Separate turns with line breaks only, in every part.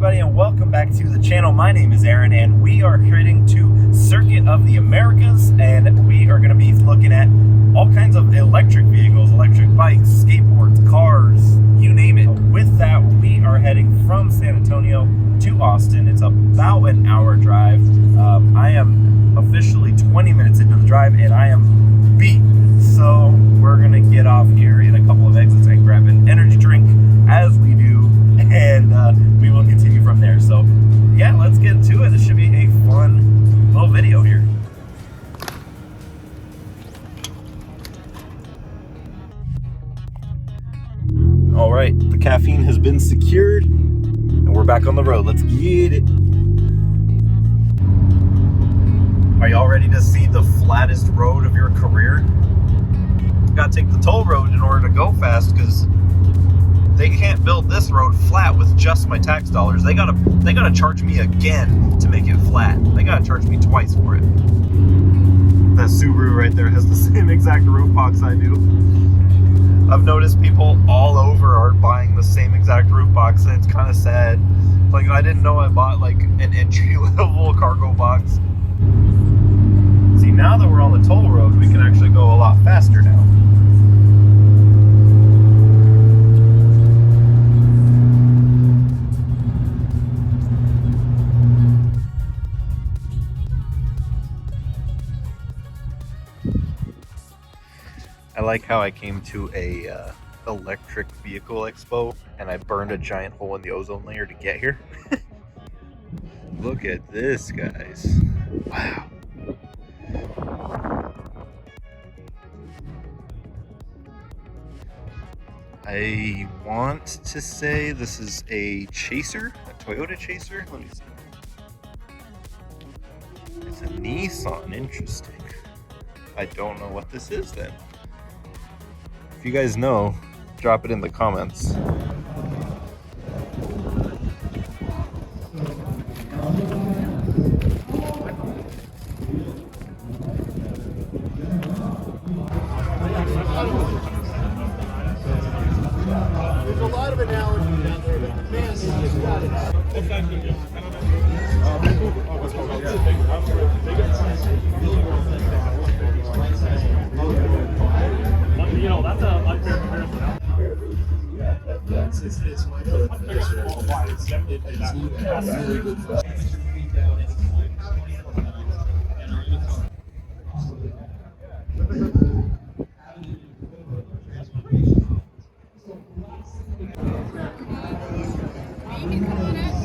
everybody, and welcome back to the channel. My name is Aaron, and we are heading to Circuit of the Americas, and we are going to be looking at all kinds of electric vehicles, electric bikes, skateboards, cars, you name it. With that, we are heading from San Antonio to Austin. It's about an hour drive. I am officially 20 minutes into the drive, and I am beat. So we're going to get off here in a couple of exits and grab an energy drink as we do, and we will continue from there. So yeah, let's get to it. This should be a fun little video here. All right, the caffeine has been secured and we're back on the road. Let's get it. Are y'all ready to see the flattest road of your career? You gotta take the toll road in order to go fast, because they can't build this road flat with just my tax dollars. They gotta charge me again to make it flat. They gotta charge me twice for it. That Subaru right there has the same exact roof box I do. I've noticed people all over are buying the same exact roof box, and it's kind of sad. Like, I didn't know I bought like an entry-level cargo box. See, now that we're on the toll road, we can actually go a lot faster now. I like how I came to a electric vehicle expo and I burned a giant hole in the ozone layer to get here. Look at this, guys. Wow. I want to say this is a Chaser, a Toyota Chaser. Let me see. It's a Nissan, interesting. I don't know what this is then. If you guys know, drop it in the comments.
There's a lot of analogies out there, but man, you just got it.
You know, that's an unfair comparison.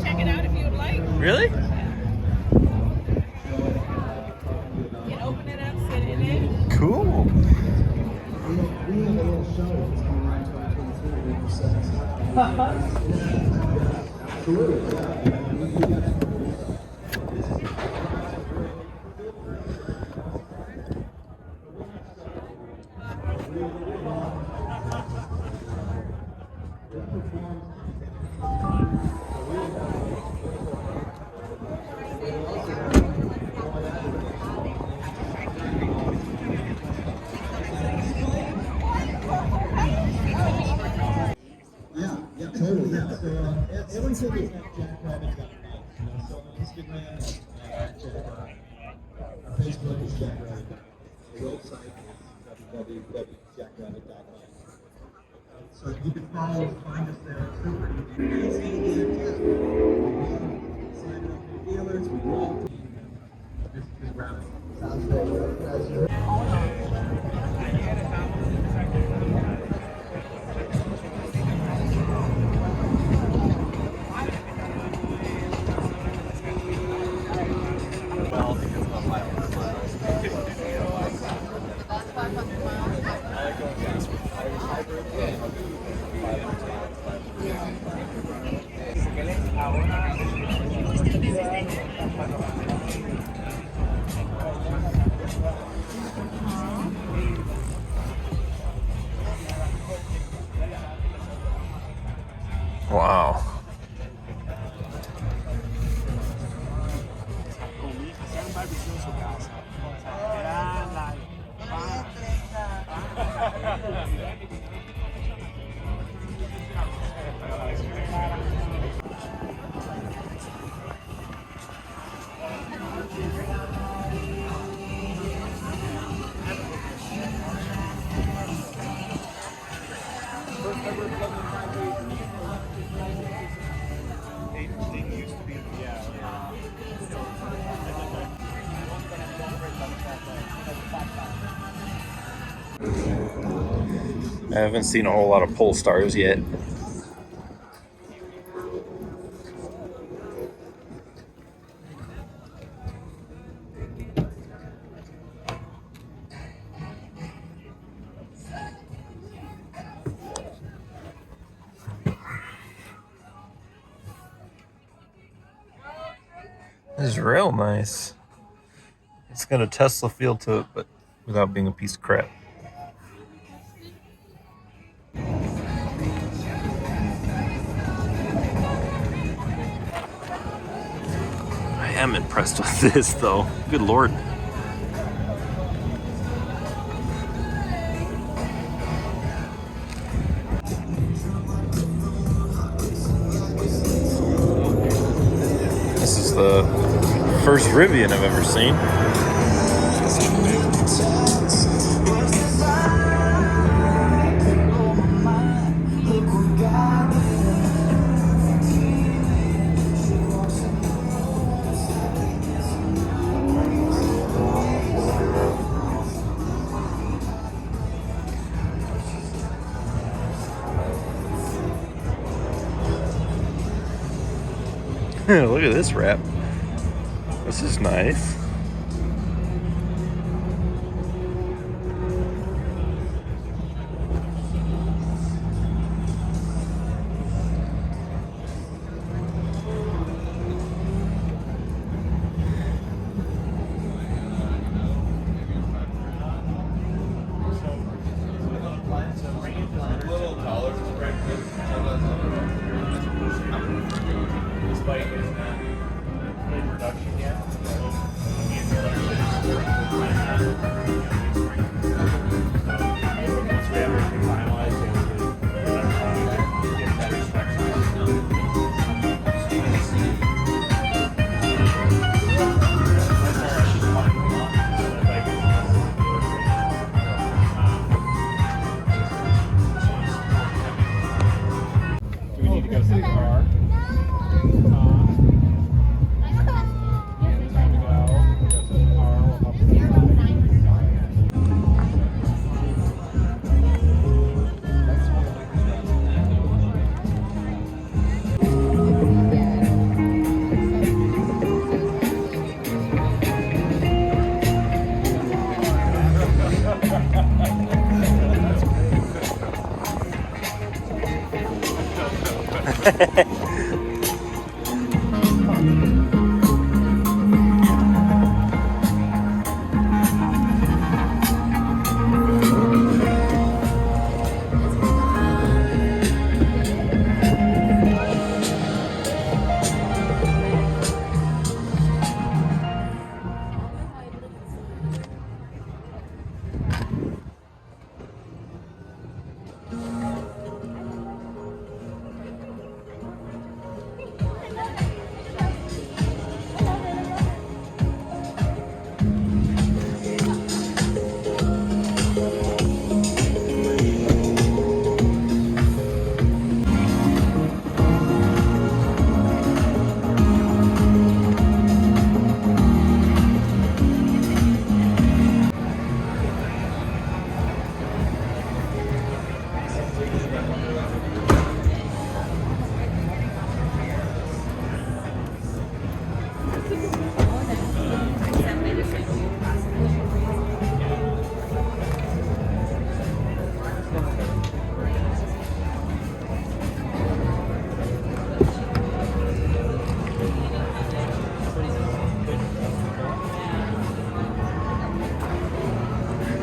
Check it out if you would like.
Really?
You can open it up, sit in it.
Cool.
Yeah, totally. Yeah. So everyone's looking at jackrabbit.com. So on Instagram, jackrabbit. Our Facebook is jackrabbit. The website is www.jackrabbit.com. So you can find us there. Super easy to get. Sign up for dealers. We love to just grab it. Sounds great.
Wow. I haven't seen a whole lot of Polestars yet. This is real nice. It's got a Tesla feel to it, but without being a piece of crap. I am impressed with this, though. Good lord. This is the first Rivian I've ever seen. Look at this wrap. This is nice.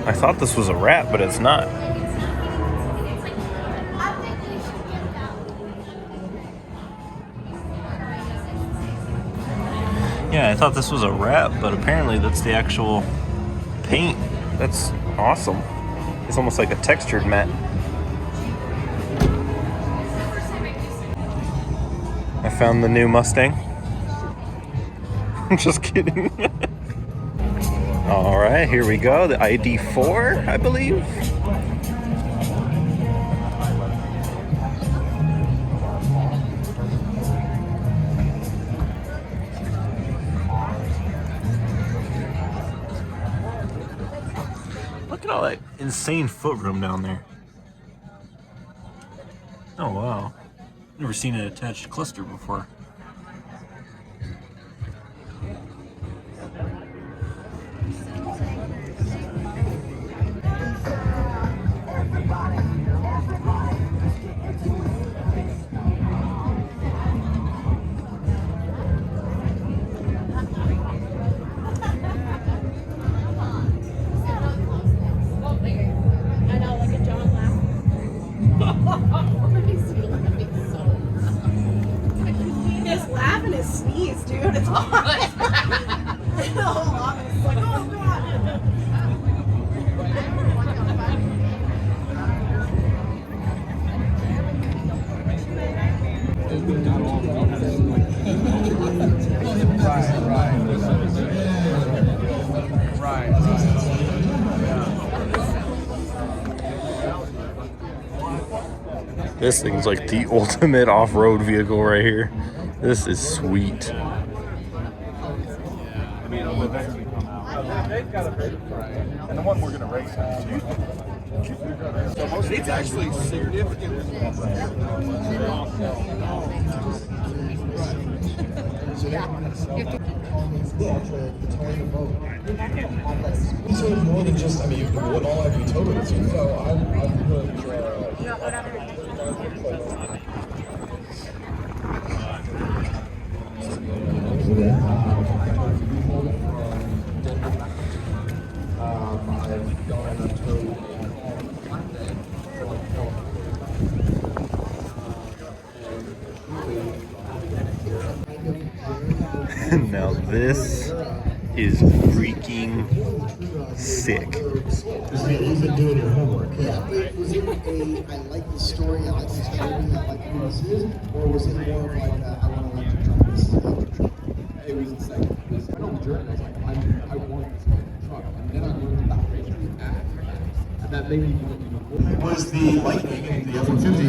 I thought this was a wrap, but it's not. Yeah, I thought this was a wrap, but apparently that's the actual paint. That's awesome. It's almost like a textured matte. I found the new Mustang. I'm just kidding. All right, here we go. The ID4, I believe. Look at all that insane footroom down there. Oh wow. Never seen an attached cluster before.
I know, look at John laughing. His laugh and his sneeze, dude. It's hot. The whole office is like, oh god.
This thing's like the ultimate off-road vehicle right here. This is sweet.
I mean, it'll eventually come out. They've got a big and the one we're gonna race on. It's actually significantly
These are more than just, I mean, you would all have utilities. So I've put,
Now this is freaking sick.
You've been doing your homework. Yeah. Was it I like the story, I like the story, I like who this is, or was it more of like, I want to electric truck, this is electric truck? It was the second. I don't journey, I was like, I want this electric truck. And then I learned about racing after that. And that made me want to do more. Was the Lightning and the F-150.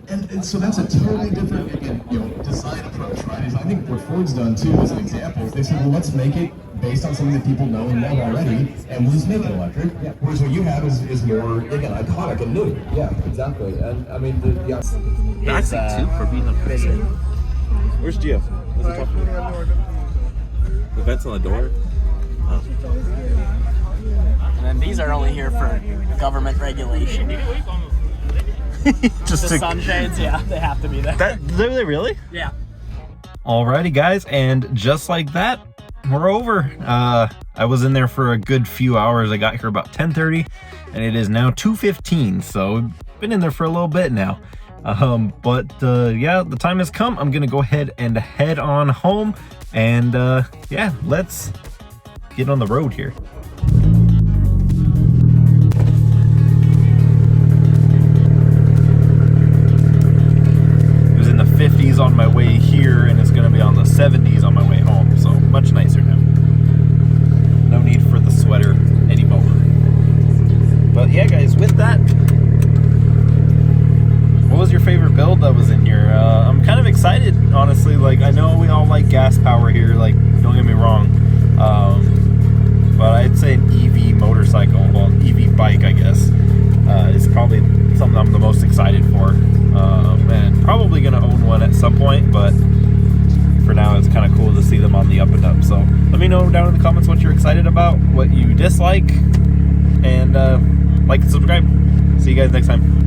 And so that's a totally different, again, design approach, right? I think what Ford's done too, as an example, is they said, well, let's make it based on something that people know and love already, and we'll just make it electric. Yeah. Whereas what you have is more, again, iconic and new. Yeah, exactly. And I mean,
That's too for being a person. Where's Gio? What's he talking about? The vents on the door? Oh.
And then these are only here for government regulation.
Just
The sunshades, yeah, they have to be there.
Do they really?
Yeah.
Alrighty guys, and just like that, we're over. I was in there for a good few hours. I got here about 10:30 and it is now 2:15, so we've been in there for a little bit now. Yeah, the time has come. I'm gonna go ahead and head on home, and yeah, let's get on the road here. In the 50s on my way here, and it's going to be on the 70s on my way home, so much nicer now. No need for the sweater anymore. But yeah guys, with that, what was your favorite build that was in here? I'm kind of excited, honestly. Like, I know we all like gas power here, like, don't get me wrong, but I'd say an EV motorcycle, well, an EV bike, I guess, is probably something I'm the most excited for. And probably gonna own one at some point, but for now it's kind of cool to see them on the up and up. So let me know down in the comments what you're excited about, what you dislike, and like and subscribe. See you guys next time.